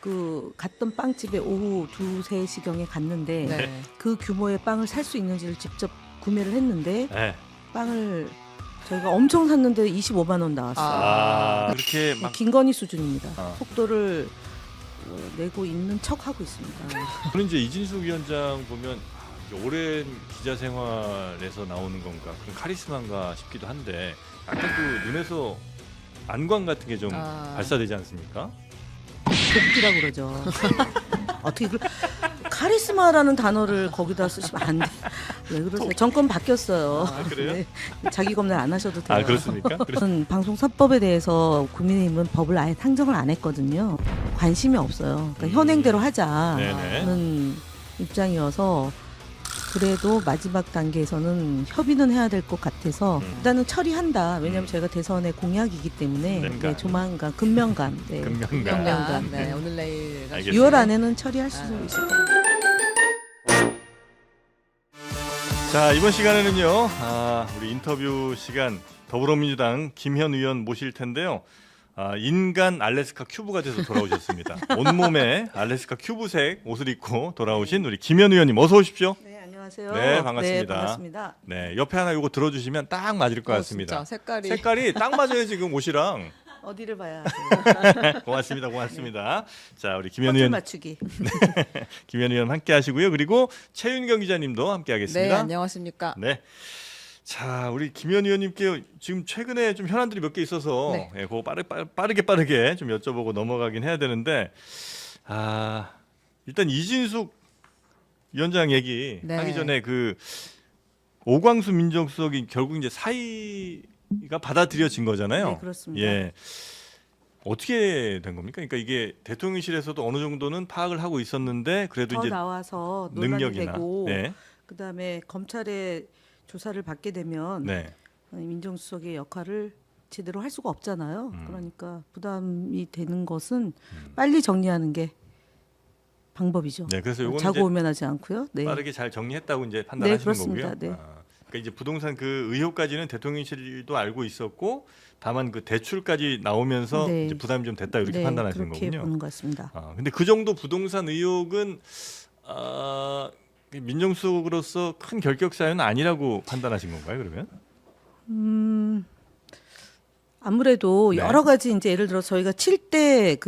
그 갔던 빵집에 오후 2, 3시경에 갔는데 네. 그 규모의 빵을 살 수 있는지를 직접 구매를 했는데 네. 빵을 저희가 엄청 샀는데 25만 원 나왔어요. 그렇게 막 김건희 수준입니다. 아. 속도를 내고 있는 척 하고 있습니다. 저는 이제 이진숙 위원장 보면 이제 오랜 기자 생활에서 나오는 건가 그런 카리스마인가 싶기도 한데 약간 그 눈에서 안광 같은 게 좀 발사되지 않습니까? 복기라고 그러죠. 어떻게 그 카리스마라는 단어를 거기다 쓰시면 안 돼. 왜 그러세요? 정권 바뀌었어요. 그래요? 네. 자기 검열 안 하셔도 돼요. 아 그렇습니까? 저는 방송사법에 대해서 국민의힘은 법을 아예 상정을 안 했거든요. 관심이 없어요. 그러니까 현행대로 네네. 하자는 입장이어서 그래도 마지막 단계에서는 협의는 해야 될 것 같아서 일단은 처리한다. 왜냐하면 저희가 대선의 공약이기 때문에 네. 조만간 금명간 금명간. 네. 오늘 내일 알겠습니다. 6월 안에는 처리할 수 있을 거예요. 자 이번 시간에는요 우리 인터뷰 시간 더불어민주당 김현 의원 모실 텐데요. 인간 알래스카 큐브가 돼서 돌아오셨습니다. 온몸에 알래스카 큐브색 옷을 입고 돌아오신 우리 김현 의원님 어서 오십시오. 네, 안녕하세요. 네, 반갑습니다. 네, 반갑습니다. 네, 옆에 하나 요거 들어주시면 딱 맞을 것 같습니다. 진짜 색깔이 딱 맞아요 지금 옷이랑. 어디를 봐야 하세요? 고맙습니다. 자 우리 김현 퍼즐 의원, 맞추기. 김현 의원 함께 하시고요. 그리고 최윤경 기자님도 함께 네, 하겠습니다. 안녕하십니까. 네. 자 우리 김현 의원님께 지금 최근에 좀 현안들이 몇 개 있어서 네. 그거 빠르게 좀 여쭤보고 넘어가긴 해야 되는데 일단 이진숙 위원장 얘기 네. 하기 전에 그 오광수 민정수석이 결국 이제 사의가 받아들여진 거잖아요. 네, 그렇습니다. 예. 어떻게 된 겁니까? 그러니까 이게 대통령실에서도 어느 정도는 파악을 하고 있었는데 그래도 더 이제 나와서 논란이 능력이나 되고 네. 그다음에 검찰의 조사를 받게 되면 네. 민정수석의 역할을 제대로 할 수가 없잖아요. 그러니까 부담이 되는 것은 빨리 정리하는 게 방법이죠. 네, 그래서 요거는 자고 이제 오면하지 않고요. 네. 빠르게 잘 정리했다고 이제 판단하시는 그렇습니다. 거고요. 네. 그러니까 이제 부동산 그 의혹까지는 대통령실도 알고 있었고 다만 그 대출까지 나오면서 네. 이제 부담이 좀 됐다 이렇게 네, 판단하시는 그렇게 거군요. 보는 것 같습니다. 근데 그 정도 부동산 의혹은 민정수석으로서 큰 결격 사유는 아니라고 판단하신 건가요? 그러면? 아무래도 네. 여러 가지 이제 예를 들어 저희가 7대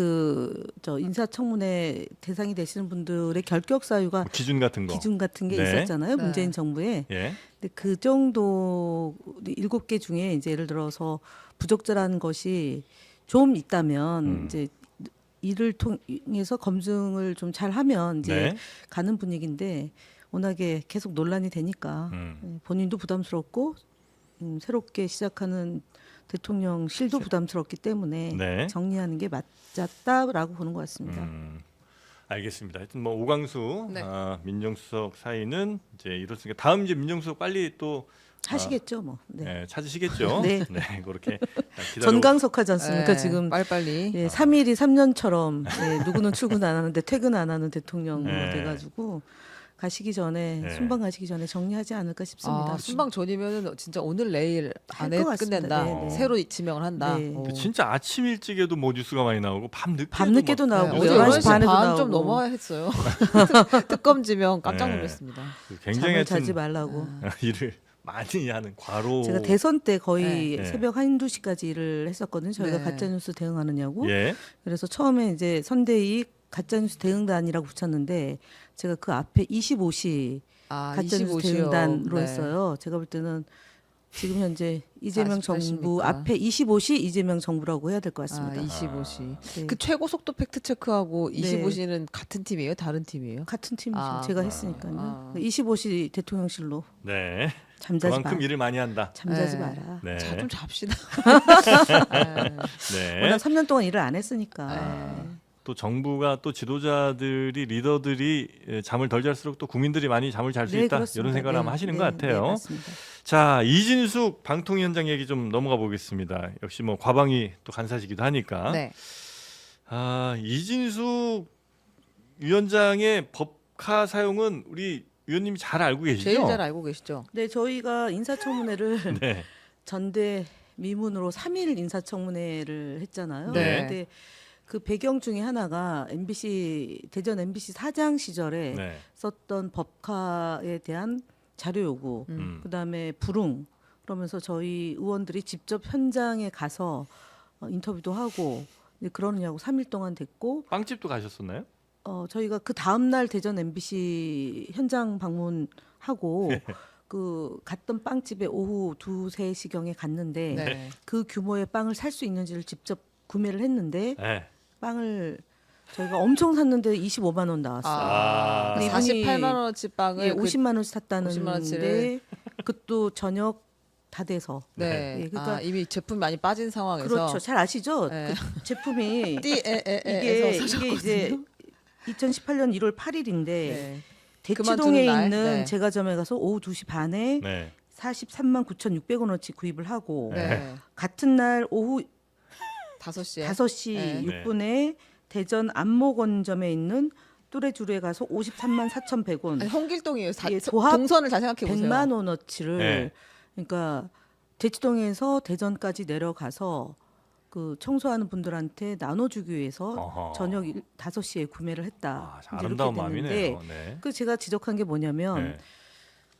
저 인사청문회 대상이 되시는 분들의 결격 사유가 뭐 기준 같은 거. 기준 같은 게 네. 있었잖아요. 네. 문재인 정부에. 예. 근데 그 정도 7개 중에 이제 예를 들어서 부적절한 것이 좀 있다면 이제 이를 통해서 검증을 좀 잘하면 이제 네. 가는 분위기인데 워낙에 계속 논란이 되니까 본인도 부담스럽고 새롭게 시작하는 대통령실도 부담스럽기 때문에 네. 정리하는 게 맞았다라고 보는 것 같습니다. 알겠습니다. 하여튼 뭐 오광수 네. 민정수석 사이는 이제 이렇습니다. 다음 이제 민정수석 빨리 또 하시겠죠, 뭐. 네. 찾으시겠죠. 네. 그렇게 기다려. 전광석하지 않습니까? 네, 지금 빨리빨리. 예, 3일이 3년처럼 누구는 출근 안 하는데 퇴근 안 하는 대통령으로 네. 돼가지고 가시기 전에 네. 순방 가시기 전에 정리하지 않을까 싶습니다. 순방 전이면은 진짜 오늘 내일 할 안에 것 같습니다. 끝낸다. 네, 네. 새로 지명을 한다. 네. 오. 진짜 아침 일찍에도 뭐 뉴스가 많이 나오고 밤늦게도 네, 나오고 어제 11시 11시 반에도 반 나오고 좀 넘어야 했어요. 특검 지명 깜짝 네. 놀랐습니다. 굉장히 잠을 하여튼 자지 말라고. 일을 많이 하는 과로. 제가 대선 때 거의 네. 새벽 1-2시까지 일을 했었거든요. 저희가 네. 가짜뉴스 대응하느냐고. 예. 그래서 처음에 이제 선대위 가짜뉴스 대응단이라고 붙였는데 제가 그 앞에 25시 가짜뉴스 25시요. 대응단으로 네. 했어요. 제가 볼 때는 지금 현재 이재명 48 정부 입니까? 앞에 25시 이재명 정부라고 해야 될 것 같습니다. 25시. 네. 그 최고 속도 팩트 체크하고 네. 25시는 같은 팀이에요? 다른 팀이에요? 같은 팀이죠. 아, 제가 아, 했으니까요. 25시 대통령실로 네. 잠자지 그만큼 마. 일을 많이 한다. 잠자지 네. 마라. 네. 자, 좀 잡시다. 네. 워낙 3년 동안 일을 안 했으니까. 네. 또 정부가 또 지도자들이 리더들이 잠을 덜 잘수록 또 국민들이 많이 잠을 잘 수 네, 있다 그렇습니다. 이런 생각을 아마 하시는 것 같아요. 네, 맞습니다. 자 이진숙 방통위원장 얘기 좀 넘어가 보겠습니다. 역시 뭐 과방위 또 간사시기도 하니까. 네. 이진숙 위원장의 법카 사용은 우리 위원님이 잘 알고 계시죠? 제일 잘 알고 계시죠? 네, 저희가 인사청문회를 네. 전대 미문으로 3일 인사청문회를 했잖아요. 네. 근데 그 배경 중에 하나가 MBC 대전 MBC 사장 시절에 네. 썼던 법카에 대한 자료 요구, 그다음에 불응 그러면서 저희 의원들이 직접 현장에 가서 인터뷰도 하고 이제 그러느냐고 3일 동안 됐고 빵집도 가셨었나요? 저희가 그 다음 날 대전 MBC 현장 방문하고 그 갔던 빵집에 오후 2, 3시경에 갔는데 네. 그 규모의 빵을 살 수 있는지를 직접 구매를 했는데 네. 빵을 저희가 엄청 샀는데 25만 원 나왔어요. 아. 근데 이분이 48만 원어치 빵을 예, 50만 원씩 샀다는데 50만 원어치를 그것도 저녁 다 돼서 네. 예, 그러니까 이미 제품이 많이 빠진 상황에서 그렇죠. 잘 아시죠? 네. 그 제품이 이게 이게 이제 2018년 1월 8일인데 네. 대치동에 그만두는 날? 있는 네. 제과점에 가서 오후 2시 반에 네. 43만 9,600원어치 구입을 하고 네. 같은 날 오후 5시에 5시 네. 6분에 대전 안목원점에 있는 뚜레쥬르에 가서 53만 4,100원 아니, 홍길동이에요. 예, 조합 동선을 잘 생각해 보세요. 100만 원어치를 네. 그러니까 대치동에서 대전까지 내려가서 그 청소하는 분들한테 나눠주기 위해서 어허. 저녁 5시에 구매를 했다. 아, 참 이제 아름다운 이렇게 됐는데 마음이네요. 네. 그 제가 지적한 게 뭐냐면 네.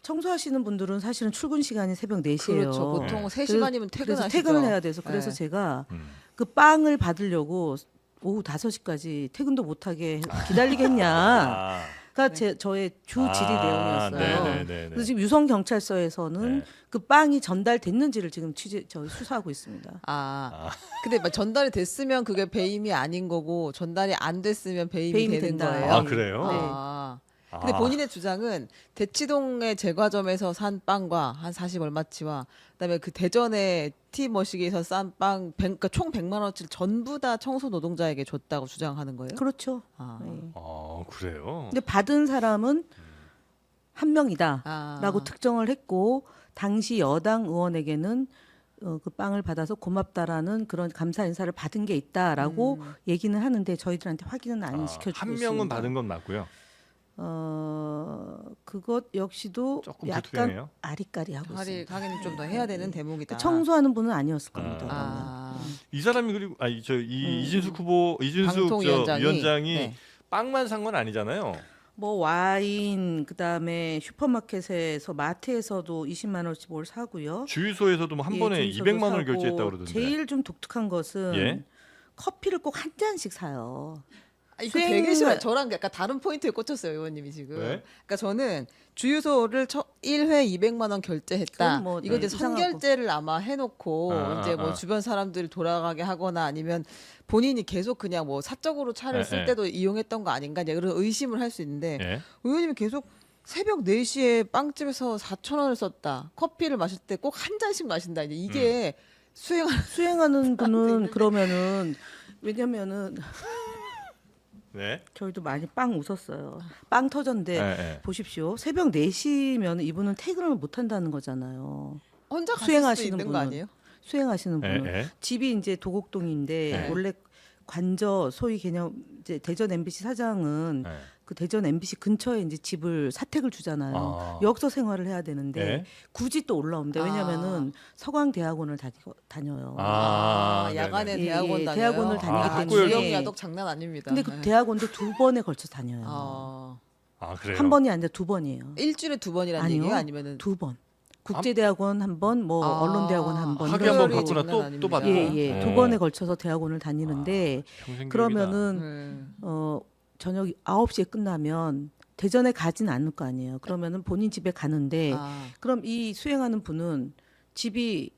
청소하시는 분들은 사실은 출근 시간이 새벽 4시예요. 그렇죠. 보통 네. 3시 반이면 그래서 퇴근하시죠. 퇴근을 해야 돼서 그래서 네. 제가 음. 그 빵을 받으려고 오후 5시까지 퇴근도 못하게 기다리겠냐. 아. 가 저의 주 질의 내용이었어요. 네네네. 그래서 지금 유성 경찰서에서는 네. 그 빵이 전달됐는지를 지금 저희 수사하고 있습니다. 근데 막 전달이 됐으면 그게 배임이 아닌 거고 전달이 안 됐으면 배임이 배임이 되는 된다. 거예요. 아, 그래요? 네. 근데 아. 본인의 주장은 대치동의 제과점에서 산 빵과 한 40 얼마치와 그다음에 그 대전의 티머시기에서 싼 빵 그러니까 총 100만 원치를 전부 다 청소 노동자에게 줬다고 주장하는 거예요? 그렇죠. 아. 네. 아, 그래요? 근데 받은 사람은 한 명이다라고 아. 특정을 했고 당시 여당 의원에게는 그 빵을 받아서 고맙다라는 그런 감사 인사를 받은 게 있다라고 얘기는 하는데 저희들한테 확인은 안 시켜주고 한 있습니다. 명은 받은 건 맞고요. 그것 역시도 조금 약간 불투명해요. 아리까리하고 있습니다. 하긴 좀 더 해야 되는 대목이다. 청소하는 분은 아니었을 겁니다. 그러면. 아. 이 사람이 그리고 이진숙 후보 이진숙 방통위원장이, 위원장이 네. 빵만 산 건 아니잖아요. 뭐 와인 그다음에 슈퍼마켓에서 마트에서도 20만 원씩 뭘 사고요. 주유소에서도 뭐 한 예, 번에 주유소도 200만 원을 사고 결제했다고 그러던데. 제일 좀 독특한 것은 예? 커피를 꼭 한 잔씩 사요. 이거 수행- 되게 싫어요. 저랑 약간 다른 포인트에 꽂혔어요, 의원님이 지금. 왜? 그러니까 저는 주유소를 1회 200만 원 결제했다. 그건 뭐 이거 이제 이상하고. 선결제를 아마 해놓고 아, 이제 뭐 아. 주변 사람들이 돌아가게 하거나 아니면 본인이 계속 그냥 뭐 사적으로 차를 쓸 예. 때도 이용했던 거 아닌가 이제 그런 의심을 할 수 있는데 예? 의원님이 계속 새벽 4시에 빵집에서 4천 원을 썼다. 커피를 마실 때 꼭 한 잔씩 마신다. 이제 이게 수행하는 분은 그러면은 왜냐면은 네. 저희도 많이 빵 웃었어요. 빵 터졌는데 예, 예. 보십시오. 새벽 4시면 이분은 퇴근을 못 한다는 거잖아요. 혼자 갔을 수 수행하시는 있는 거 분은. 아니에요? 수행하시는 예, 분은 예. 집이 이제 도곡동인데 네. 원래 관저 소위 개념 이제 대전 MBC 사장은 예. 그 대전 MBC 근처에 이제 집을 사택을 주잖아요. 아. 여기서 생활을 해야 되는데 예? 굳이 또 올라옵니다. 왜냐면은 서강대학원을 다녀요. 야간에 네네. 대학원 예, 다녀요. 대학원을 다니기 때문에. 주력 야독 장난 아닙니다. 근데 그 네. 대학원도 2번에 걸쳐 다녀요. 아, 그래요. 한 번이 아니라 2번이에요. 일주일에 2번이라는 아니요. 얘기예요? 아니면은 2번. 국제대학원 한 번, 뭐 언론대학원 한 번. 학위 이런 한번 식으로. 받구나. 장난 또 받고. 예, 예. 어. 2번에 걸쳐서 대학원을 다니는데 평생 그러면은 저녁 9시에 끝나면 대전에 가진 않을 거 아니에요. 그러면은 본인 집에 가는데 그럼 이 수행하는 분은 집이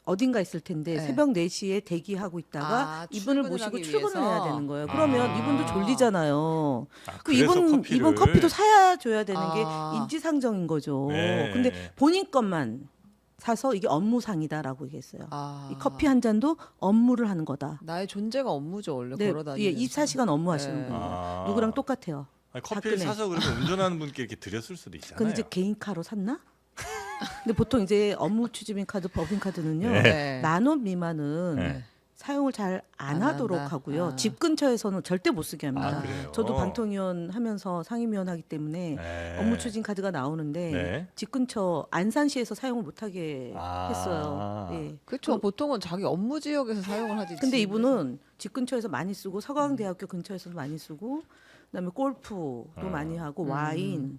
어딘가 있을 텐데 네. 새벽 4시에 대기하고 있다가 이분을 출근을 모시고 하기 출근을 위해서? 해야 되는 거예요. 그러면 이분도 졸리잖아요. 그 그래서 이분 커피도 사야 줘야 되는 게 아. 인지상정인 거죠. 네. 근데 본인 것만 사서 이게 업무상이다라고 얘기했어요. 아. 이 커피 한 잔도 업무를 하는 거다. 나의 존재가 업무죠 원래 네, 걸어다니는. 예, 24시간 업무하시는 네. 분이에요. 누구랑 똑같아요. 아니, 커피를 박근혜. 사서 그러면 운전하는 분께 이렇게 드렸을 수도 있잖아요. 근데 이제 개인카로 샀나? 근데 보통 이제 업무 추진인 카드, 법인 카드는요. 네. 네. 10,000원 미만은 네. 사용을 잘 안 안 하도록 한다? 하고요. 아. 집 근처에서는 절대 못 쓰게 합니다. 아, 그래요? 저도 방통위원 하면서 상임위원 하기 때문에 네. 업무 추진 카드가 나오는데 네. 집 근처 안산시에서 사용을 못하게 아. 했어요. 예. 그렇죠. 보통은 자기 업무 지역에서 사용을 하지. 근데 집에서. 이분은 집 근처에서 많이 쓰고 서강대학교 근처에서도 많이 쓰고 그다음에 골프도 많이 하고 와인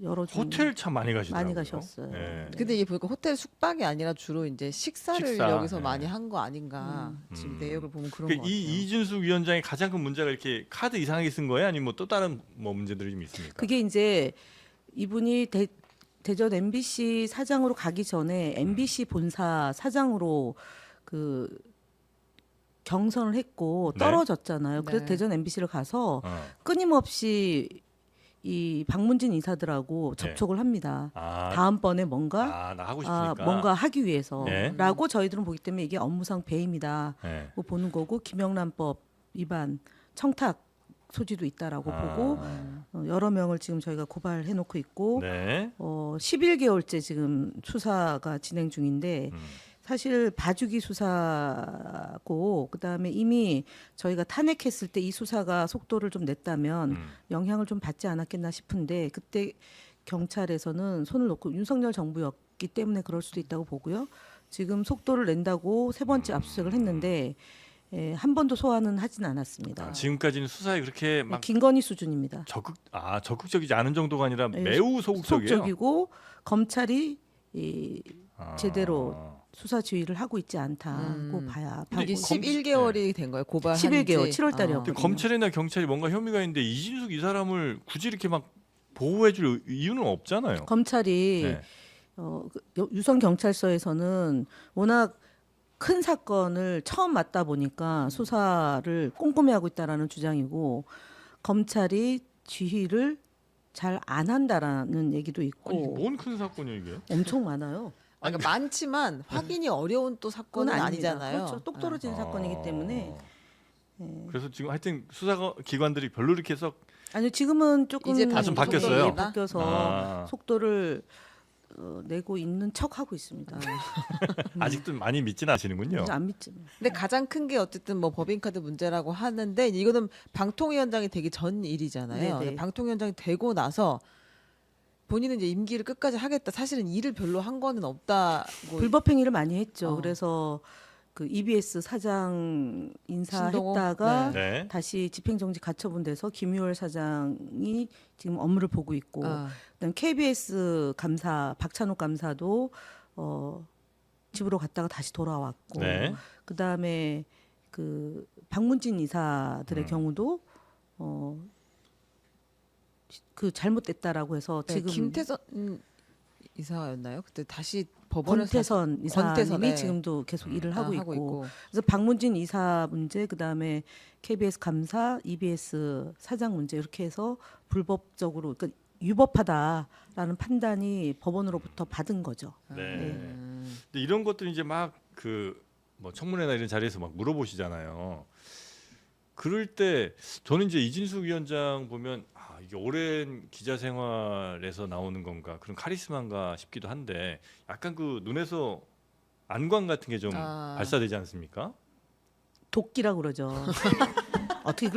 여러 종 호텔 참 많이 가시더라고요. 많이 가셨어요. 네. 근데 이게 보니까 호텔 숙박이 아니라 주로 이제 식사를 식사, 여기서 네. 많이 한 거 아닌가. 지금 내역을 보면 그런 거 같아요. 이 이준숙 위원장의 가장 큰 문제가 이렇게 카드 이상하게 쓴 거예요? 아니면 뭐 또 다른 뭐 문제들이 좀 있습니까? 그게 이제 이분이 대전 MBC 사장으로 가기 전에 MBC 본사 사장으로 그 경선을 했고 네. 떨어졌잖아요. 그래서 네. 대전 MBC를 가서 어. 끊임없이 이 박문진 이사들하고 네. 접촉을 합니다. 아, 다음번에 뭔가 나 하고 싶으니까. 뭔가 하기 위해서라고 네. 저희들은 보기 때문에 이게 업무상 배임이다 네. 고 보는 거고 김영란법 위반 청탁 소지도 있다라고 보고 여러 명을 지금 저희가 고발해 놓고 있고 네. 11개월째 지금 수사가 진행 중인데 음. 사실 봐주기 수사고 그다음에 이미 저희가 탄핵했을 때 이 수사가 속도를 좀 냈다면 영향을 좀 받지 않았겠나 싶은데 그때 경찰에서는 손을 놓고 윤석열 정부였기 때문에 그럴 수도 있다고 보고요. 지금 속도를 낸다고 세 번째 압수수색을 했는데 한 번도 소환은 하진 않았습니다. 지금까지는 수사에 그렇게 막 김건희 수준입니다. 적극적이지 않은 정도가 아니라 네, 매우 소극적이에요. 소극적이고 검찰이 제대로 아. 수사 지휘를 하고 있지 않다고 봐야 근데 이게 검- 11개월이 된 거예요. 고발한 11개월, 지. 7월 달이었거든요. 근데 검찰이나 경찰이 뭔가 혐의가 있는데 이진숙 이 사람을 굳이 이렇게 막 보호해줄 이유는 없잖아요. 검찰이 네. 유성 경찰서에서는 워낙 큰 사건을 처음 맡다 보니까 수사를 꼼꼼히 하고 있다라는 주장이고 검찰이 지휘를 잘 안 한다라는 얘기도 있고 아니 뭔 큰 사건이야 이게? 엄청 많아요. 그러니까 많지만 확인이 어려운 또 사건은 그건 아닙니다. 아니잖아요. 그렇죠. 똑 떨어진 사건이기 때문에. 그래서 지금 하여튼 수사 기관들이 별로 이렇게 썩 아니요 지금은 조금 이제 좀 바뀌었어요? 속도가 바뀌어서 아. 속도를 내고 있는 척 하고 있습니다. 아직도 많이 믿지는 않으시는군요. 그래서 안 믿지. 근데 가장 큰 게 어쨌든 뭐 법인카드 문제라고 하는데 이거는 방통위원장이 되기 전 일이잖아요. 네네. 근데 방통위원장이 되고 나서 본인은 이제 임기를 끝까지 하겠다. 사실은 일을 별로 한 거는 없다고. 불법 행위를 많이 했죠. 어. 그래서 그 EBS 사장 신동호? 인사했다가 네. 다시 집행정지 가처분돼서 김유월 사장이 지금 업무를 보고 있고 아, 그다음 KBS 감사 박찬욱 감사도 집으로 갔다가 다시 돌아왔고 네. 그다음에 그 박문진 이사들의 음. 경우도 그 잘못됐다라고 해서 네, 지금 김태선 이사였나요? 그때 다시 법원에서 권태선 이사님이 권태선, 네. 지금도 계속 일을 하고 있고 있고. 그래서 박문진 이사 문제 그다음에 KBS 감사, EBS 사장 문제 이렇게 해서 불법적으로 그러니까 유법하다라는 판단이 법원으로부터 받은 거죠. 네. 음. 근데 이런 것들 이제 막 그 뭐 청문회나 이런 자리에서 막 물어보시잖아요. 그럴 때 저는 이제 이진숙 위원장 보면 이게 오랜 기자 생활에서 나오는 건가 그런 카리스마인가 싶기도 한데 약간 그 눈에서 안광 같은 게 좀 발사되지 않습니까? 도끼라고 그러죠. 어떻게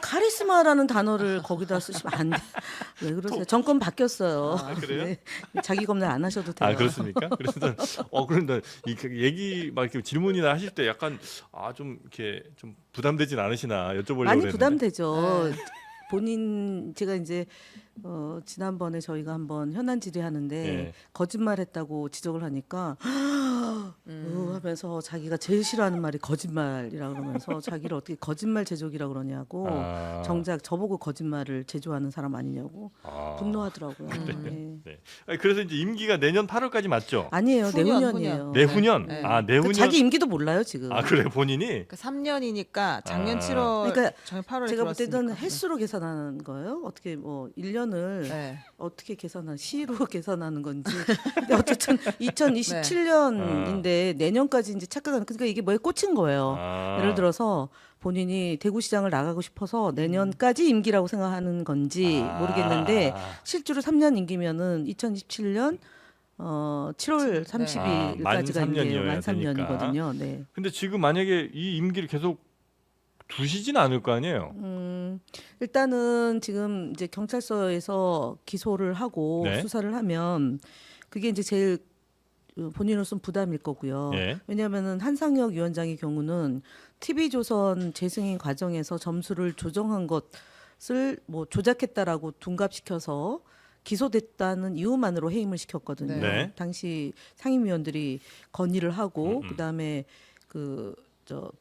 카리스마라는 단어를 거기다 쓰시면 안 돼. 왜 그러세요? 정권 바뀌었어요. 그래요? 네. 자기 검열 안 하셔도 돼요. 그렇습니까? 그래서 그런데 이 얘기 막 이렇게 질문이나 하실 때 약간 좀 이렇게 좀 부담되진 않으시나 여쭤보려고 많이 그랬는데. 부담되죠. 본인 제가 이제 지난번에 저희가 한번 현안 질의하는데 예. 거짓말했다고 지적을 하니까 하면서 자기가 제일 싫어하는 말이 거짓말이라 그러면서 자기를 어떻게 거짓말 제조기라 그러냐고 정작 저보고 거짓말을 제조하는 사람 아니냐고 분노하더라고요. 네. 네. 그래서 이제 임기가 내년 8월까지 맞죠? 아니에요. 후년, 내후년이에요. 내후년. 네. 내후년. 자기 임기도 몰라요 지금. 그래 본인이. 그러니까 3년이니까 작년 7월, 그러니까 작년 8월에 제가 볼 때는 들어왔으니까. 횟수로 계산하는 거예요. 어떻게 뭐 1년을 네. 어떻게 계산한 시로 계산하는 건지. 근데 어쨌든 2027년인데 내년까지 이제 착각하는 그러니까 이게 뭐에 꽂힌 거예요. 예를 들어서 본인이 대구시장을 나가고 싶어서 내년까지 임기라고 생각하는 건지 모르겠는데 실제로 3년 임기면은 2027년 7월 네. 30일까지가 만 이제 3년이어야 만 3년이거든요. 네. 근데 지금 만약에 이 임기를 계속 두시진 않을 거 아니에요. 일단은 지금 이제 경찰서에서 기소를 하고 네. 수사를 하면 그게 이제 제일 본인으로서는 부담일 거고요. 예. 왜냐하면은 한상혁 위원장의 경우는 TV조선 재승인 과정에서 점수를 조정한 것을 뭐 조작했다라고 둔갑시켜서 기소됐다는 이유만으로 해임을 시켰거든요. 네. 당시 상임위원들이 건의를 하고 음. 그다음에 저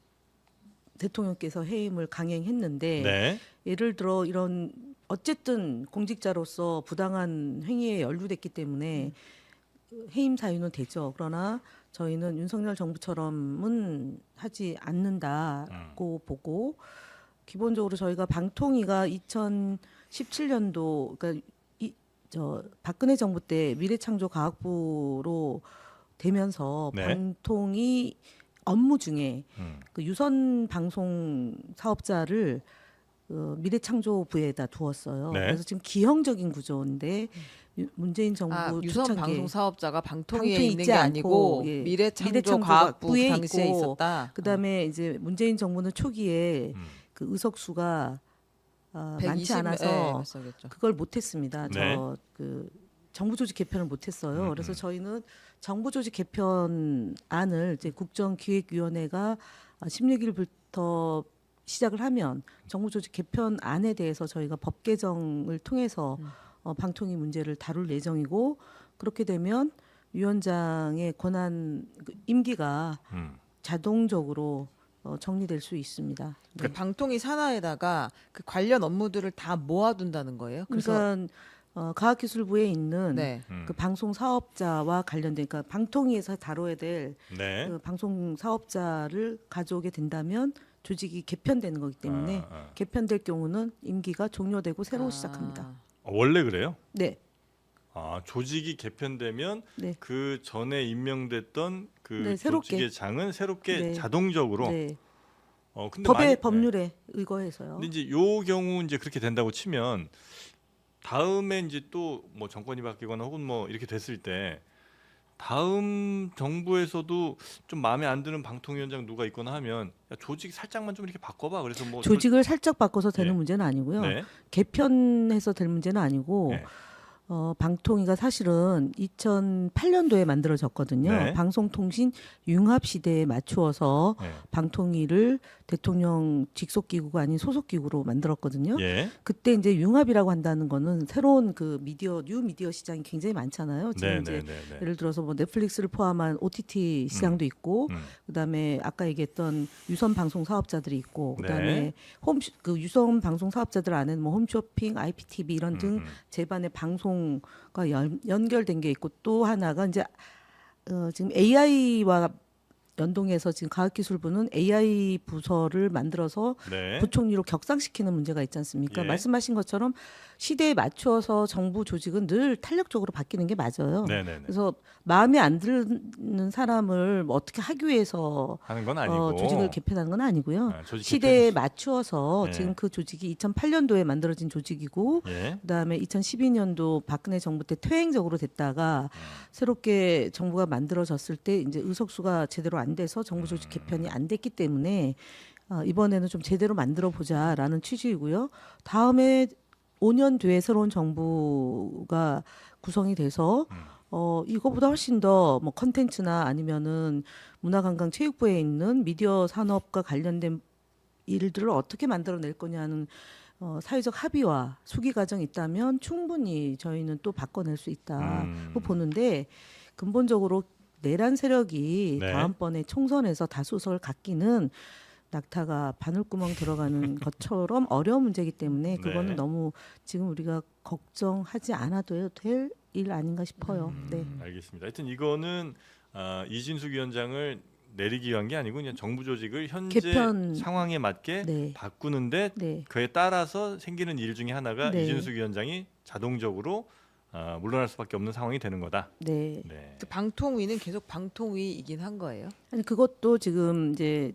대통령께서 해임을 강행했는데 네. 예를 들어 이런 어쨌든 공직자로서 부당한 행위에 연루됐기 때문에 해임 사유는 되죠. 그러나 저희는 윤석열 정부처럼은 하지 않는다고 보고 기본적으로 저희가 방통위가 2017년도 그러니까 박근혜 정부 때 미래창조과학부로 되면서 네. 방통위 업무 중에 음. 그 유선 방송 사업자를 미래창조부에다 두었어요. 네. 그래서 지금 기형적인 구조인데 문재인 정부 유선 초창기에 방송 사업자가 방통위에 방통위 있는 있지 게 아니고 않고, 예. 미래창조과학부 미래창조과학부에 당시에 있고, 있었다. 그다음에 이제 문재인 정부는 초기에 그 의석수가 많지 120, 않아서 네, 맞서겠죠. 그걸 못했습니다. 네. 그 정부 조직 개편을 못했어요. 그래서 저희는 정부 조직 개편안을 이제 국정기획위원회가 16일부터 시작을 하면 정부 조직 개편안에 대해서 저희가 법 개정을 통해서 방통위 문제를 다룰 예정이고 그렇게 되면 위원장의 권한 임기가 자동적으로 정리될 수 있습니다. 네. 그 방통위 산하에다가 그 관련 업무들을 다 모아둔다는 거예요. 그래서 그러니까 과학기술부에 있는 네. 그 방송 사업자와 관련된 그러니까 방통위에서 다뤄야 될 네. 그 방송 사업자를 가져오게 된다면 조직이 개편되는 거기 때문에 개편될 경우는 임기가 종료되고 새로 시작합니다. 원래 그래요? 네. 조직이 개편되면 네. 그 전에 임명됐던 그 네, 새롭게. 조직의 장은 새롭게 네. 자동적으로. 네. 근데 법의 법률에 의거해서요. 근데 이제 요 경우 이제 그렇게 된다고 치면 다음에 이제 또 뭐 정권이 바뀌거나 혹은 뭐 이렇게 됐을 때 다음 정부에서도 좀 마음에 안 드는 방통위원장 누가 있거나 하면 야, 조직 살짝만 좀 이렇게 바꿔봐. 그래서 뭐 조직을 살짝 바꿔서 되는 네. 문제는 아니고요. 네. 개편해서 될 문제는 아니고 네. 방통위가 사실은 2008년도에 만들어졌거든요. 네. 방송통신 융합 시대에 맞추어서 네. 방통위를 대통령 직속기구가 아닌 소속기구로 만들었거든요. 예. 그때 이제 융합이라고 한다는 거는 새로운 그 뉴 미디어 시장이 굉장히 많잖아요. 지금 이제 예를 들어서 뭐 넷플릭스를 포함한 OTT 시장도 있고, 그다음에 아까 얘기했던 유선 방송 사업자들이 있고, 그다음에 그 유선 방송 사업자들 안에는 뭐 홈쇼핑, IPTV 이런 등 제반의 방송과 연결된 게 있고 또 하나가 이제 지금 AI와 연동해서 지금 과학기술부는 AI 부서를 만들어서 네. 부총리로 격상시키는 문제가 있지 않습니까? 예. 말씀하신 것처럼 시대에 맞추어서 정부 조직은 늘 탄력적으로 바뀌는 게 맞아요. 네네네. 그래서 마음에 안 드는 사람을 뭐 어떻게 하기 위해서 하는 건 아니고 조직을 개편하는 건 아니고요. 조직 시대에 개편이- 맞추어서 네. 지금 그 조직이 2008년도에 만들어진 조직이고 예. 그다음에 2012년도 박근혜 정부 때 퇴행적으로 됐다가 새롭게 정부가 만들어졌을 때 이제 의석수가 제대로 안 돼서 정부 조직 개편이 안 됐기 때문에 이번에는 좀 제대로 만들어 보자라는 취지이고요. 다음에 5년 뒤에 새로운 정부가 구성이 돼서 이거보다 훨씬 더 뭐 컨텐츠나 아니면은 문화관광체육부에 있는 미디어 산업과 관련된 일들을 어떻게 만들어낼 거냐는 사회적 합의와 수기 과정이 있다면 충분히 저희는 또 바꿔낼 수 있다고 보는데 근본적으로 내란 세력이 네. 다음번에 총선에서 다수석을 갖기는 낙타가 바늘구멍 들어가는 것처럼 어려운 문제이기 때문에 그거는 네. 너무 지금 우리가 걱정하지 않아도 될 일 아닌가 싶어요. 네. 알겠습니다. 하여튼 이거는 이진숙 위원장을 내리기 위한 게 아니고 그냥 정부 조직을 현재 개편. 상황에 맞게 네. 바꾸는데 네. 그에 따라서 생기는 일 중에 하나가 네. 이진숙 위원장이 자동적으로 물러날 수밖에 없는 상황이 되는 거다. 네. 네. 그 방통위는 계속 방통위이긴 한 거예요. 아니 그것도 지금 이제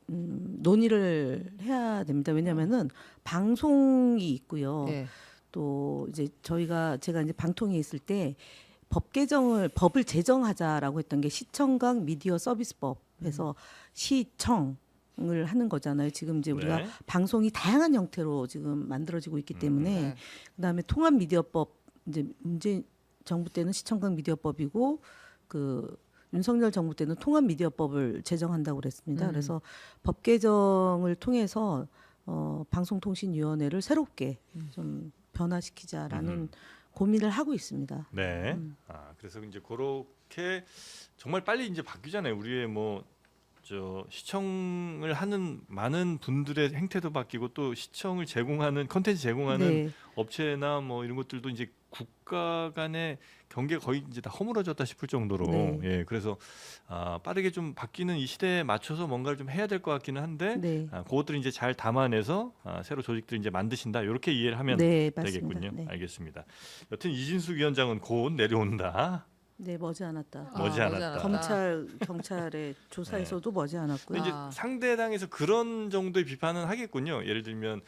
논의를 해야 됩니다. 왜냐하면은 방송이 있고요. 예. 또 이제 제가 이제 방통위에 있을 때 법을 제정하자라고 했던 게 시청각 미디어 서비스법에서 시청을 하는 거잖아요. 지금 이제 우리가 네. 방송이 다양한 형태로 지금 만들어지고 있기 때문에 네. 그다음에 통합 미디어법 이제 문재인 정부 때는 시청각 미디어법이고 그 윤석열 정부 때는 통합 미디어법을 제정한다고 그랬습니다. 그래서 법 개정을 통해서 방송통신위원회를 새롭게 좀 변화시키자라는 고민을 하고 있습니다. 네. 그래서 이제 그렇게 정말 빨리 이제 바뀌잖아요. 우리의 뭐 저 시청을 하는 많은 분들의 행태도 바뀌고 또 시청을 제공하는 컨텐츠 제공하는 네. 업체나 뭐 이런 것들도 이제 국가 간의 경계가 거의 이제 다 허물어졌다 싶을 정도로 네. 예 그래서 빠르게 좀 바뀌는 이 시대에 맞춰서 뭔가를 좀 해야 될 것 같기는 한데 네. 그것들을 이제 잘 담아내서 새로 조직들 이제 만드신다 이렇게 이해를 하면 네, 맞습니다. 되겠군요. 네. 알겠습니다. 여튼 이진숙 위원장은 곧 내려온다. 네, 머지않았다. 머지않았다. 경찰의 조사에서도 머지않았고요. 근데 이제 아. 상대당에서 그런 정도의 비판은 하겠군요. 예를 들면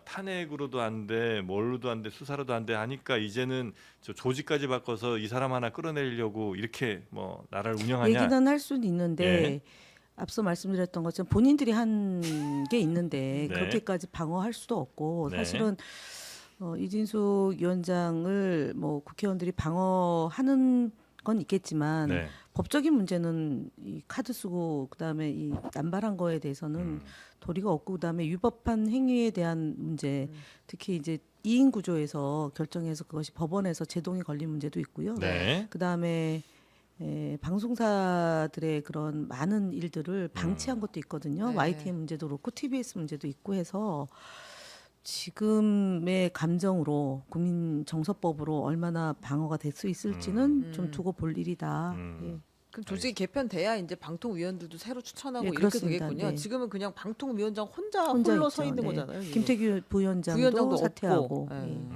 탄핵으로도 안 돼, 뭘로도 안 돼, 수사로도 안 돼 하니까 이제는 저 조직까지 바꿔서 이 사람 하나 끌어내려고 이렇게 뭐 나라를 운영하냐. 얘기는 할 수는 있는데 예. 앞서 말씀드렸던 것처럼 본인들이 한 게 있는데 네. 그렇게까지 방어할 수도 없고 네. 사실은 이진숙 위원장을 뭐 국회의원들이 방어하는 건 있겠지만 네. 법적인 문제는 이 카드 쓰고 그다음에 이 남발한 거에 대해서는 음. 도리가 없고 그다음에 위법한 행위에 대한 문제 특히 이제 2인 구조에서 결정해서 그것이 법원에서 제동이 걸린 문제도 있고요. 네. 그다음에 방송사들의 그런 많은 일들을 방치한 것도 있거든요. 네. YTN 문제도 그렇고 TBS 문제도 있고 해서 지금의 감정으로 국민 정서법으로 얼마나 방어가 될 수 있을지는 좀 두고 볼 일이다. 예. 그럼 조직이 개편돼야 이제 방통위원들도 새로 추천하고 네, 이렇게 그렇습니다. 되겠군요. 네. 지금은 그냥 방통위원장 혼자 혼자 홀로 있죠. 서 있는 네. 거잖아요. 이게. 김태규 부위원장도, 부위원장도 사퇴하고. 없고. 네. 예.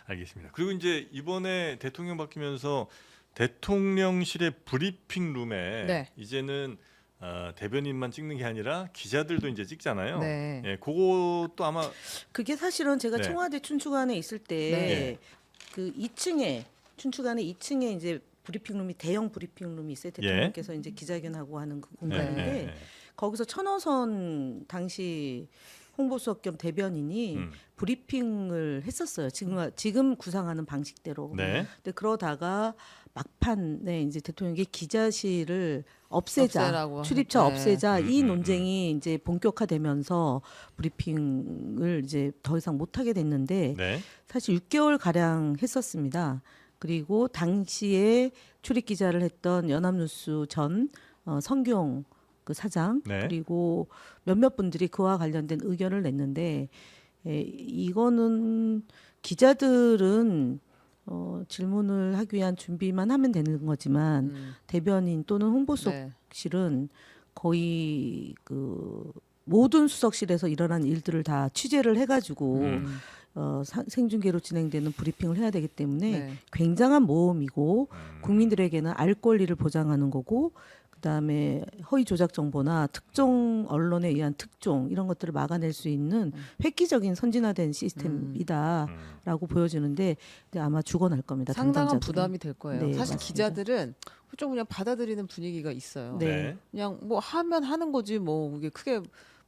알겠습니다. 그리고 이제 이번에 대통령 바뀌면서 대통령실의 브리핑 룸에 네. 이제는 대변인만 찍는 게 아니라 기자들도 이제 찍잖아요. 네. 예, 그것도 아마 그게 사실은 제가 네. 청와대 춘추관에 있을 때 그 2층에 춘추관에 2층에 이제 브리핑룸이 대형 브리핑룸이 있어요. 대통령께서 이제 기자회견하고 하는 그 공간인데 거기서 천호선 당시 홍보수석 겸 대변인이 브리핑을 했었어요. 지금 구상하는 방식대로. 네. 근데 그러다가 막판에 이제 대통령이 기자실을 없애자, 없애라고 출입처 네. 없애자 이 논쟁이 이제 본격화되면서 브리핑을 이제 더 이상 못 하게 됐는데 네. 사실 6개월 가량 했었습니다. 그리고 당시에 출입 기자를 했던 연합뉴스 전 성경 그 사장 네. 그리고 몇몇 분들이 그와 관련된 의견을 냈는데 이거는 기자들은 질문을 하기 위한 준비만 하면 되는 거지만 대변인 또는 홍보수석실은 거의 그 모든 수석실에서 일어난 일들을 다 취재를 해가지고 생중계로 진행되는 브리핑을 해야 되기 때문에 네. 굉장한 모험이고 국민들에게는 알 권리를 보장하는 거고 그다음에 허위 조작 정보나 특정 언론에 의한 특종 이런 것들을 막아낼 수 있는 획기적인 선진화된 시스템이다라고 보여지는데 근데 아마 죽어날 겁니다. 상당한 담당자들은. 부담이 될 거예요. 네, 사실 맞습니다. 기자들은 좀 그냥 받아들이는 분위기가 있어요. 네. 그냥 뭐 하면 하는 거지 뭐 그게 크게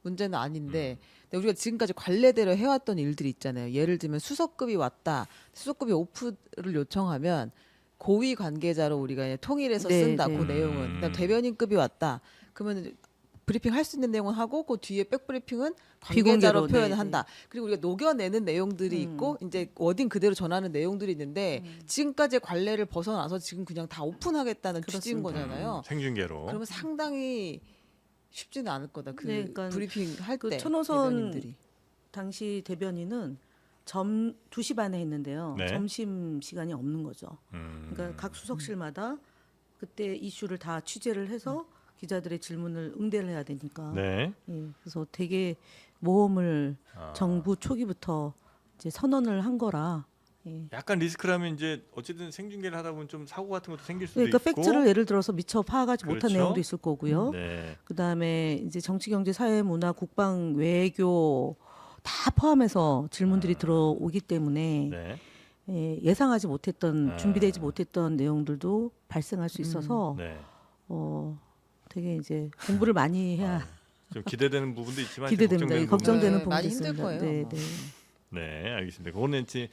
문제는 아닌데 근데 우리가 지금까지 관례대로 해왔던 일들이 있잖아요. 예를 들면 수석급이 왔다. 수석급이 오프를 요청하면 고위 관계자로 우리가 그냥 통일해서 네, 쓴다. 네. 그 내용은. 그다음 대변인급이 왔다. 그러면 브리핑 할 수 있는 내용은 하고 그 뒤에 백브리핑은 관계자로 비공개로, 표현을 네, 한다. 그리고 우리가 녹여내는 내용들이 있고 이제 워딩 그대로 전하는 내용들이 있는데 지금까지의 관례를 벗어나서 지금 그냥 다 오픈하겠다는 취지인 그렇습니다. 거잖아요. 생중계로. 그러면 상당히 쉽지는 않을 거다. 그 네, 그러니까 브리핑 할 때 그 천호선 대변인들이. 당시 대변인은 2시 반에 했는데요. 네. 점심 시간이 없는 거죠. 그러니까 각 수석실마다 그때 이슈를 다 취재를 해서 기자들의 질문을 응대를 해야 되니까. 네. 예, 그래서 되게 모험을 정부 초기부터 이제 선언을 한 거라. 예. 약간 리스크라면 이제 어쨌든 생중계를 하다 보면 좀 사고 같은 것도 생길 수도 그러니까 있고. 팩트를 예를 들어서 미처 파악하지 못한 그렇죠. 내용도 있을 거고요. 네. 그다음에 이제 정치, 경제, 사회, 문화, 국방, 외교 다 포함해서 질문들이 들어오기 때문에 네. 예상하지 못했던 아. 준비되지 못했던 내용들도 발생할 수 있어서 네. 되게 이제 공부를 많이 해야 좀 기대되는 부분도 있지만 기대됩니다. 걱정되는 걱정되는 네, 부분도 많이 힘들 있습니다. 거예요, 네, 아마. 네. 네, 알겠습니다. 그거는 이제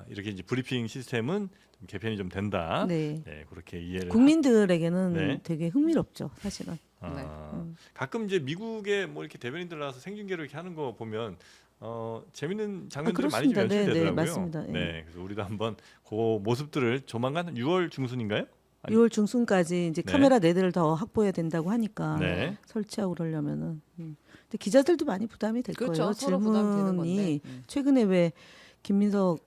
이렇게 이제 브리핑 시스템은 좀 개편이 좀 된다. 네. 네, 그렇게 이해를. 국민들에게는 네. 되게 흥미롭죠, 사실은. 네. 가끔 이제 미국에 뭐 이렇게 대변인들 나와서 생중계로 이렇게 하는 거 보면 재밌는 장면들이 많이 좀 그렇습니다. 네, 연출되더라고요. 네, 맞습니다. 예. 네, 그래서 우리도 한번 그 모습들을 조만간 6월 중순인가요? 아니. 6월 중순까지 이제 네. 카메라 4대를 더 확보해야 된다고 하니까 네. 설치하고 그러려면은. 근데 기자들도 많이 부담이 될 그렇죠. 거예요. 서로 부담 되는 건데. 질문이 최근에 왜 김민석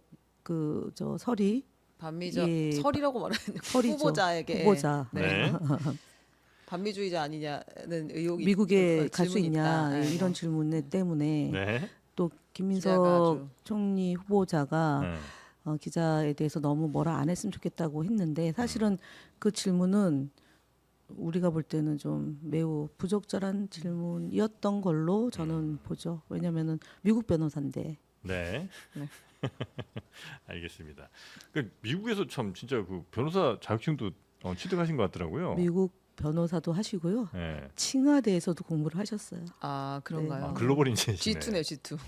설이 반미적 예, 설이라고 말하는 설이죠. 후보자에게 후보자 네. 반미주의자 아니냐는 의혹이 미국에 갈 수 질문이 있냐 있다. 네. 이런 질문 때문에 네. 또 기자가 김민석 아주- 총리 후보자가 네. 기자에 대해서 너무 뭐라 안 했으면 좋겠다고 했는데 사실은 그 질문은 우리가 볼 때는 좀 매우 부적절한 질문이었던 걸로 저는 보죠. 왜냐하면은 미국 변호사인데. 네. 네. 알겠습니다. 그 미국에서 참 진짜 그 변호사 자격증도 취득하신 것 같더라고요. 미국 변호사도 하시고요. 네. 칭화대에서도 공부를 하셨어요. 아 그런가요? 아, 글로벌 인재시네. G2네요, G2.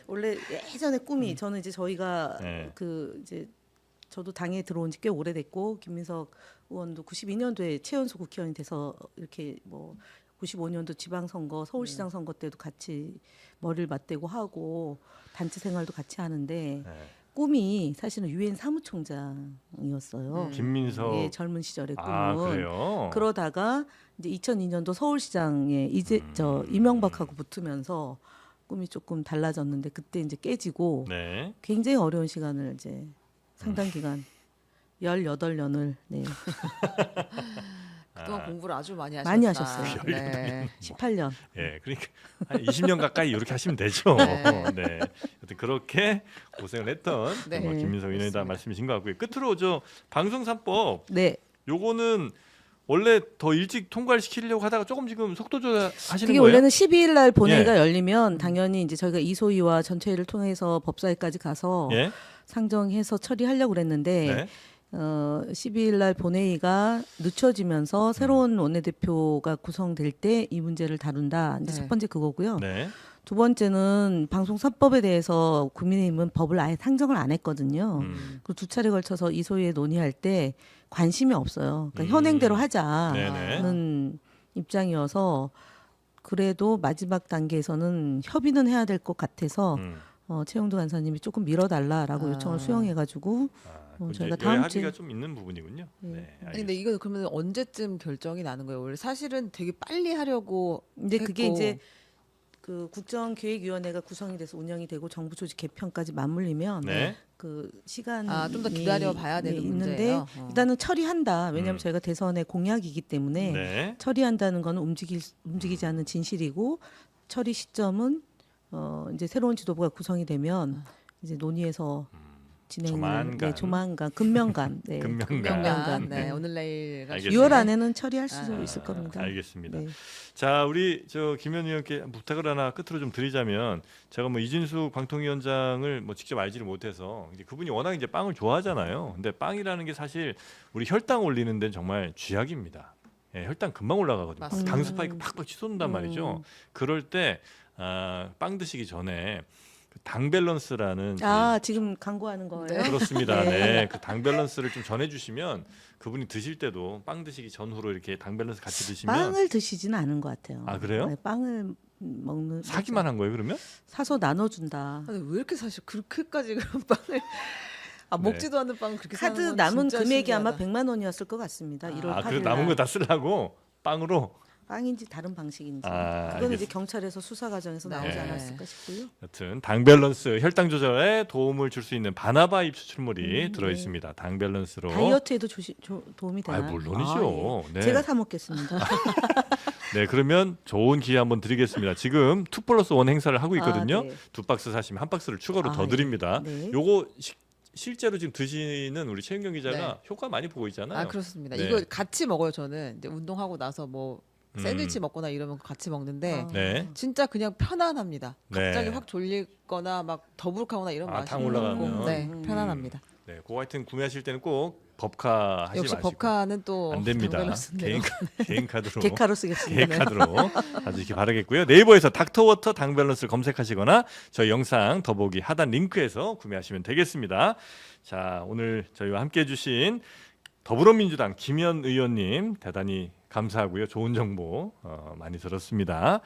원래 예전에 꿈이 저는 이제 저희가 네. 이제 저도 당에 들어온 지 꽤 오래됐고 김민석 의원도 92년도에 최연소 국회의원이 돼서 이렇게 뭐 95년도 지방선거 서울시장 선거 때도 같이 머리를 맞대고 하고 단체 생활도 같이 하는데 네. 꿈이 사실은 유엔 사무총장이었어요. 김민석. 예, 젊은 시절의 꿈은. 아, 그래요. 그러다가 이제 2002년도 서울시장에 이명박하고 붙으면서 꿈이 조금 달라졌는데 그때 이제 깨지고 네. 굉장히 어려운 시간을 이제 상당 기간 18년을 그동안 공부를 아주 많이 하셨다. 많이 하셨어요. 네. 18년. 예, 그러니까 한 20년 가까이 이렇게 하시면 되죠. 네. 네. 여튼 그렇게 고생을 했던 네. 정말 김민석 의원이다 그렇습니다. 말씀이신 것 같고요. 끝으로 저 방송 3법 네. 요거는 원래 더 일찍 통과를 시키려고 하다가 조금 지금 속도 조절하시는 그게 거예요? 원래는 12일 날 본회의가 예. 열리면 당연히 이제 저희가 이소위와 전체회를 통해서 법사위까지 가서 예. 상정해서 처리하려고 그랬는데 네. 12일 날 본회의가 늦춰지면서 새로운 원내대표가 구성될 때 이 문제를 다룬다. 이제 네. 첫 번째 그거고요. 네. 두 번째는 방송 3법에 대해서 국민의힘은 법을 아예 상정을 안 했거든요. 그리고 두 차례 걸쳐서 이소위에 논의할 때 관심이 없어요. 그러니까 현행대로 네네. 하자는 입장이어서 그래도 마지막 단계에서는 협의는 해야 될 것 같아서 최영두 간사님이 조금 밀어달라라고 요청을 수용해가지고 저희가 다음 주에 합의가 좀 있는 부분이군요. 네. 아니 알겠습니다. 근데 이거 그러면 언제쯤 결정이 나는 거예요? 원래 사실은 되게 빨리 하려고 근데 그게 했고. 이제 그 국정기획위원회가 구성이 돼서 운영이 되고 정부 조직 개편까지 맞물리면 네. 그 시간이 좀 더 기다려 봐야 되는 있는데 문제예요. 일단은 처리한다. 왜냐하면 음. 저희가 대선의 공약이기 때문에 네. 처리한다는 거는 움직이지 않는 진실이고 처리 시점은 이제 새로운 지도부가 구성이 되면 이제 논의해서 진행을 조만간 금명간 금명간 오늘 내일 알겠습니다. 6월 안에는 처리할 수 있을 겁니다. 알겠습니다. 네. 자, 우리 저 김현 의원께 부탁을 하나 끝으로 좀 드리자면 제가 뭐 이진수 방통위원장을 뭐 직접 알지를 못해서 이제 그분이 워낙 이제 빵을 좋아하잖아요. 근데 빵이라는 게 사실 우리 혈당 올리는 데는 정말 쥐약입니다. 예, 혈당 금방 올라가거든요. 맞습니다. 당 스파이크 팍팍 치솟는단 말이죠. 그럴 때 빵 드시기 전에 그 당 밸런스라는 지금 광고하는 거예요? 네. 그렇습니다. 네. 네. 그 당 밸런스를 좀 전해주시면 그분이 드실 때도 빵 드시기 전후로 이렇게 당 밸런스 같이 드시면 빵을 드시지는 않은 것 같아요. 아, 그래요? 네, 빵을 먹는 사기만 한 거예요, 그러면? 사서 나눠준다. 아니, 왜 이렇게 사실 그렇게까지 그런 빵을 먹지도 않는 빵을 그렇게 카드 사는 건 남은 진짜 금액이 아마 신기하다. 100만 원이었을 것 같습니다. 1월 8일 그래서 남은 거 다 쓰려고 빵으로. 빵인지 다른 방식인지 그건 알겠습니다. 이제 경찰에서 수사 과정에서 나오지 네. 않았을까 싶고요. 여튼 당 밸런스 혈당 조절에 도움을 줄 수 있는 바나바잎 추출물이 들어 있습니다. 당 밸런스로. 다이어트에도 도움이 되나요? 물론이죠. 예. 네. 제가 사 먹겠습니다. 네, 그러면 좋은 기회 한번 드리겠습니다. 지금 2+1 행사를 하고 있거든요. 네. 2박스 사시면 1박스를 추가로 더 예. 드립니다. 네. 요거 실제로 지금 드시는 우리 최윤경 기자가 네. 효과 많이 보고 있잖아요. 그렇습니다. 네. 이거 같이 먹어요. 저는 이제 운동하고 나서 뭐 샌드위치 먹거나 이러면 같이 먹는데 네. 진짜 그냥 편안합니다. 네. 갑자기 확 졸리거나 막 더부룩하거나 이런 아, 맛이 당 올라가면. 네, 편안합니다. 네, 그거 하여튼 구매하실 때는 꼭 법카 하지 역시 마시고 법카는 또 안 됩니다. 당벨로스인데요. 개인 카드로 개카로 쓰겠습니다. 개인 카드로 가지기 바라겠고요. 네이버에서 닥터워터 당밸런스를 검색하시거나 저희 영상 더보기 하단 링크에서 구매하시면 되겠습니다. 자, 오늘 저희와 함께 해주신 더불어민주당 김현 의원님 대단히 감사하고요. 좋은 정보 많이 들었습니다.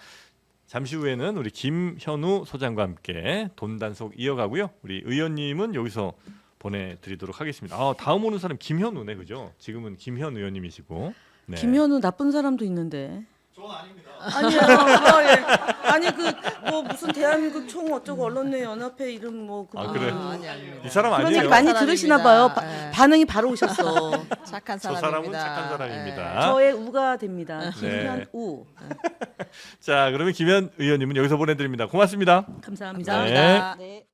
잠시 후에는 우리 김현우 소장과 함께 돈 단속 이어가고요. 우리 의원님은 여기서 보내드리도록 하겠습니다. 다음 오는 사람 김현우네, 그죠? 지금은 김현 의원님이시고. 네. 김현우 나쁜 사람도 있는데. 저는 아닙니다. 아니요. 예. 아니 그 뭐 무슨 대한민국 총 어쩌고 언론내 연합회 이름 뭐 그. 아, 그래? 아닙니다. 이 사람 그런 아니에요. 얘기 많이 사람입니다. 들으시나 봐요. 네. 반응이 바로 오셨어. 착한 저 사람입니다. 사람은 착한 사람입니다. 저의 우가 됩니다. 네. 김현우. 자, 그러면 김현 의원님은 여기서 보내드립니다. 고맙습니다. 감사합니다. 감사합니다. 네.